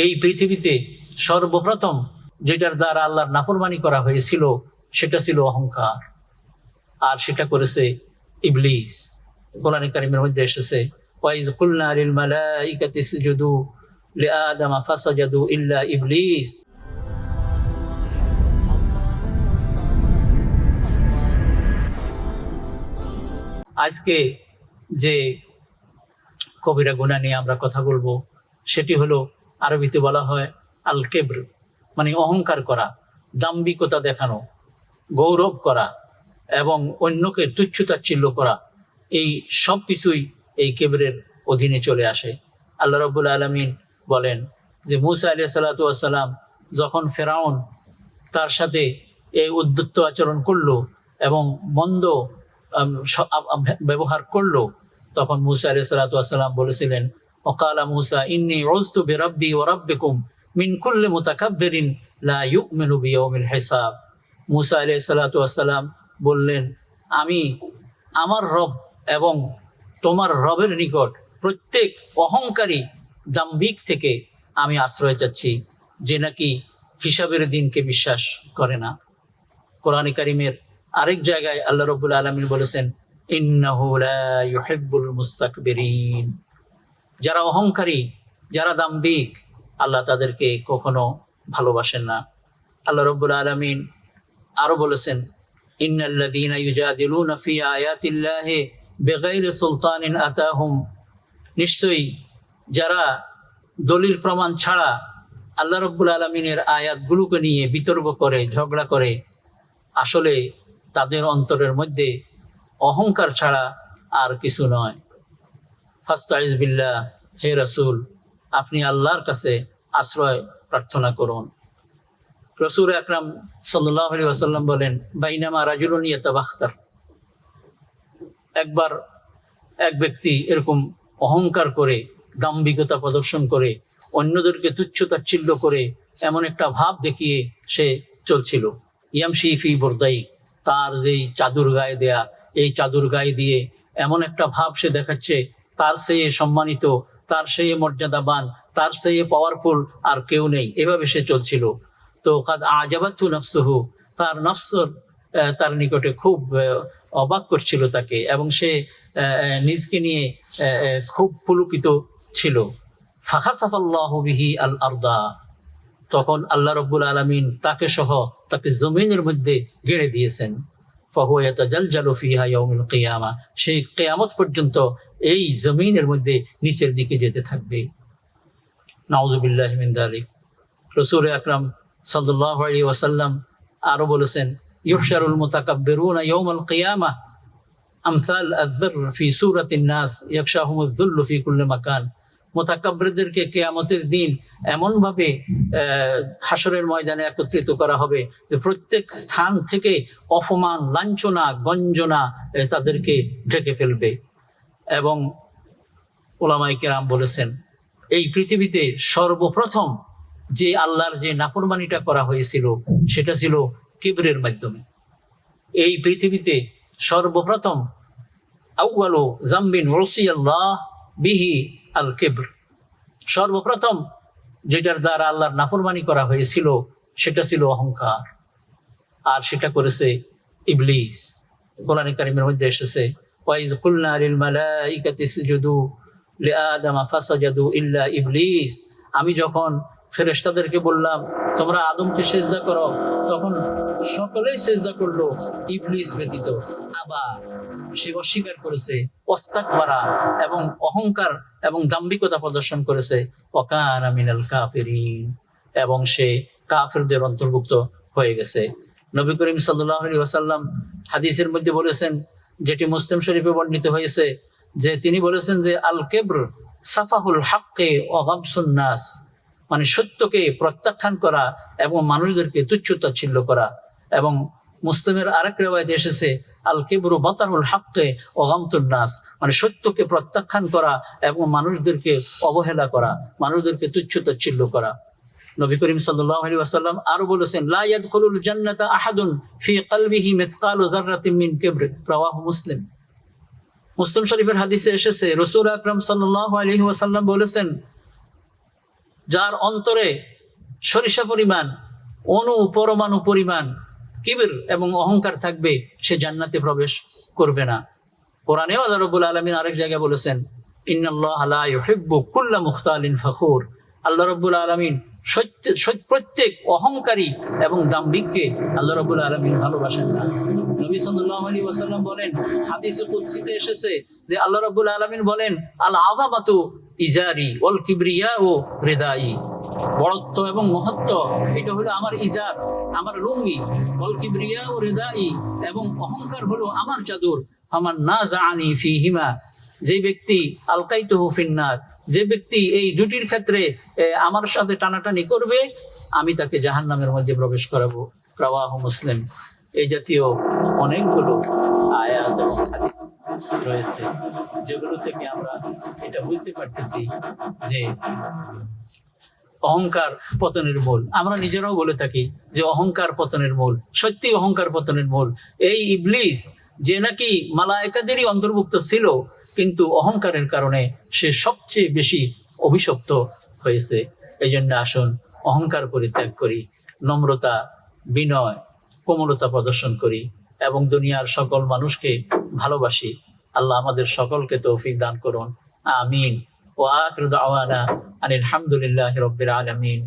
এই পৃথিবীতে সর্বপ্রথম যেটার দ্বারা আল্লাহর নাফরমানি করা হয়েছিল সেটা ছিল অহংকার, আর সেটা করেছে ইবলিস। কোরআন কারীমের মধ্যে এসেছে, ওয়াইজ কুলনা লিল মালাইকাতি ইসজুদু লিআদাম ফাসাজাদু ইল্লা ইবলিস। আজকে যে কবিরা গুনাহ নিয়ে আমরা কথা বলবো সেটি হলো, আরবিতে বলা হয় আল কেব্র, মানে অহংকার করা, দাম্ভিকতা দেখানো, গৌরব করা এবং অন্যকে তুচ্ছ-তাচ্ছিল্য করা। এই সব কিছুই এই কেবরের অধীনে চলে আসে। আল্লাহ রাব্বুল আলামিন বলেন যে মূসা আলাইহিস সালাতু ওয়াস সালাম যখন ফেরাউন তার সাথে এই উদ্ধত্ত আচরণ করলো এবং মন্দ ব্যবহার করলো, তখন মূসা আলাইহিস সালাতু ওয়াস সালাম বলেছিলেন, ওয়াকালা মূসা ইন্নী উযতু বিরাব্বি ওয়া রাব্বিকুম মিন কুল্লি মুতাকাব্বিরিন লা ইউমিনু বিয়াউমিল হিসাব। মূসা আলাইহিস সালাতু ওয়াস সালাম বললেন, আমি আমার রব এবং তোমার রবের নিকট প্রত্যেক অহংকারী দাম্ভিক থেকে আমি আশ্রয় চাচ্ছি, যে নাকি হিসাবের দিনকে বিশ্বাস করে না। কোরআনে কারীমের আরেক জায়গায় আল্লাহ রাব্বুল আলামিন বলেছেন, ইন্নাহু লা ইউহিব্বুল মুস্তাকবিরিন। যারা অহংকারী, যারা দাম্ভিক, আল্লাহ তাদেরকে কখনো ভালোবাসেন না। আল্লাহ রাব্বুল আলামিন আরো বলেছেন, ইন্নাল্লাযীনা ইউজাদিলুনা ফি আয়াতিল্লাহি বিগাইরি সুলতানিন আতাহুম। নিশ্চয়ই যারা দলিল প্রমাণ ছাড়া আল্লাহ রাব্বুল আলামিনের আয়াতগুলোকে নিয়ে বিতর্ক করে, ঝগড়া করে, আসলে তাদের অন্তরের মধ্যে অহংকার ছাড়া আর কিছু নয়। ফাস্তাইজ বিল্লাহ, হে রাসূল, আপনি আল্লাহর কাছে আশ্রয় প্রার্থনা করুন। রাসূল আকরাম সাল্লাল্লাহু আলাইহি ওয়াসাল্লাম বলেন, বাইনামা রাজুলুন ইয়াতাবাখতার। একবার এক ব্যক্তি এরকম অহংকার করে, দাম্ভিকতা প্রদর্শন করে, অন্যদেরকে তুচ্ছ-তাচ্ছিল্য করে এমন একটা ভাব দেখিয়ে সে চলছিল। ইয়ামশি ফি বুরদাই, তার যেই চাদর গায়ে দেয়া, এই চাদর গায়ে দিয়ে এমন একটা ভাব সে দেখাচ্ছে তার সেই সম্মানিত, তার সেই মর্যাদাবান, তার সেই পাওয়ারফুল আর কেউ নেই, এভাবে সে চলছিল। তো কাদ আজাবাতু নাফসুহু, তার নফস তার নিকটে খুব অবাক করছিল তাকে, এবং সে নিজকে নিয়ে খুব পুলকিত ছিল। ফাখাসাফাল্লাহু বিহি আল আরদা, তখন আল্লাহ রাব্বুল আলামিন তাকে সহ তাকে জমিনের মধ্যে গেড়ে দিয়েছেন। ফাহুয়া ইয়াতাজালজালু ফিহা ইয়াউমুল কিয়ামা, সেই কিয়ামত পর্যন্ত এই জমিনের মধ্যে নিচের দিকে যেতে থাকবে। নাউযুবিল্লাহি মিন যালিক। রাসূল আকরাম সাল্লাল্লাহু আলাইহি ওয়াসাল্লাম আরো বলেছেন, ইউহশারুল মুতাকাব্বিরুনা ইয়াউমাল কিয়ামা আমসাল আয-যুর ফি সূরাতিন নাস ইয়াকশাহুমুয যুল্লু ফি কুল্লি মাকান। মুতাকাব্বিরদেরকে কিয়ামতের দিন এমন ভাবে হাসরের ময়দানে একত্রিত করা হবে যে প্রত্যেক স্থান থেকে অপমান, লাঞ্ছনা, গঞ্জনা তাদেরকে ঢেকে ফেলবে। এবং উলামায়ে কেরাম বলেছেন, এই পৃথিবীতে সর্বপ্রথম যে আল্লাহর যে নাফরমানিটা করা হয়েছিল সেটা ছিল কিবরের মাধ্যমে। এই পৃথিবীতে সর্বপ্রথম আউয়ালু যামবিন উসিয়াল্লাহ বিহি আল কিবর, সর্বপ্রথম যেটার দ্বারা আল্লাহর নাফরমানি করা হয়েছিল সেটা ছিল অহংকার, আর সেটা করেছে ইবলিস। কোরআনে কারীমের মধ্যে এসেছে, ওয়াইজ কুলনা লিল মালাইকাতি ইসজুদু লিআদাম ফাসাজাদু ইল্লা ইবলিস। আমি যখন ফেরেশতাদেরকে বললাম তোমরা আদমকে সিজদা করো, তখন সকলেই সিজদা করলো ইবলিস ব্যতীত। আবার সে অস্বীকার করেছে, ওয়াস্তাকবারা এবং অহংকার এবং দাম্ভিকতা প্রদর্শন করেছে। ওয়াকানা মিনাল কাফিরিন, এবং সে কাফিরদের অন্তর্ভুক্ত হয়ে গেছে। নবী করিম সাল্লাল্লাহু আলাইহি ওয়াসাল্লাম হাদিসের মধ্যে বলেছেন, যেটি মুসলিম শরীফে বর্ণিত হয়েছে, যে তিনি বলেছেন যে আল কিবর সাফাহুল হাক্কি ওয়া গামসুন নাস, মানে সত্যকে প্রত্যাখ্যান করা এবং মানুষদেরকে তুচ্ছ-তাচ্ছিল্য করা। এবং মুসলিমের আরেক রিওয়ায়াতে এসেছে, আল কিবরু বাতারুল হাক্কি ওয়া গামতুন নাস, মানে সত্যকে প্রত্যাখ্যান করা এবং মানুষদেরকে অবহেলা করা, মানুষদেরকে তুচ্ছ-তাচ্ছিল্য করা। নবী করিম সাল্লাল্লাহু আলাইহি ওয়াসাল্লাম আরো বলেছেন, লা ইয়াদখুলুল জান্নাতা আহাদুন ফি কলবিহি মিসকালু যাররাতিন মিন কিবর, রাওয়াহু মুসলিম। মুসলিম শরীফের হাদিসে এসেছে, রাসূল আকরাম সাল্লাল্লাহু আলাইহি ওয়াসাল্লাম বলেছেন যার অন্তরে সরিষা পরিমাণ, পরমাণু পরিমাণ কিবির এবং অহংকার থাকবে, সে জান্নাতে প্রবেশ করবে না। কোরআনেও আল্লাহ রাব্বুল আলামিন আরেক জায়গায় বলেছেন, ইন্নাল্লাহা লা ইউহিব্বু কুল্লা মুখতালিন ফখুর। আল্লাহ রাব্বুল আলামিন প্রত্যেক অহংকারী এবং দাম্ভিককে আল্লাহ রাব্বুল আলামিন ভালোবাসেন না। নবী সাল্লাল্লাহু আলাইহি ওয়াসাল্লাম বলেন, হাদিসে কুদসিতে এসেছে যে আল্লাহ রাব্বুল আলামিন বলেন, আল আযামাতু ইজারি ওয়াল কিবরিয়াউ রিদাই। বড়ত্ব এবং মহত্ব এটা হলো আমার ইজার, আমার লুঙ্গি, ওয়াল কিবরিয়াউ রিদাই, এবং অহংকার হলো আমার চাদর। আমার নাযাআনি ফীহিমা, যে ব্যক্তি আলকাইতুহু ফিন্নার, যে ব্যক্তি এই দুটির ক্ষেত্রে আমার সাথে টানাটানি করবে, আমি তাকে জাহান্নামের মধ্যে প্রবেশ করাবো। রাওয়াহু মুসলিম। এই জাতীয় অনেকগুলো আয়াত এবং হাদিস রয়েছে, যেগুলো থেকে আমরা এটা বুঝতে পারতেছি যে অহংকার পতনের মূল। আমরা নিজেরাও বলে থাকি যে অহংকার পতনের মূল। সত্যি অহংকার পতনের মূল। এই ইবলিস, যে নাকি মালায়েকাদেরই অন্তর্ভুক্ত ছিল, কিন্তু অহংকারের কারণে সে সবচেয়ে বেশি অভিশপ্ত হয়েছে। এই জন্য আসুন অহংকার পরিত্যাগ করি, নম্রতা, বিনয়, কোমলতা প্রদর্শন করি এবং দুনিয়ার সকল মানুষকে ভালোবাসি। আল্লাহ আমাদের সকলকে তৌফিক দান করুন। আমিন। ওয়া আখিরু দাওয়ানা আনিল হামদুলিল্লাহি রাব্বিল আলামিন।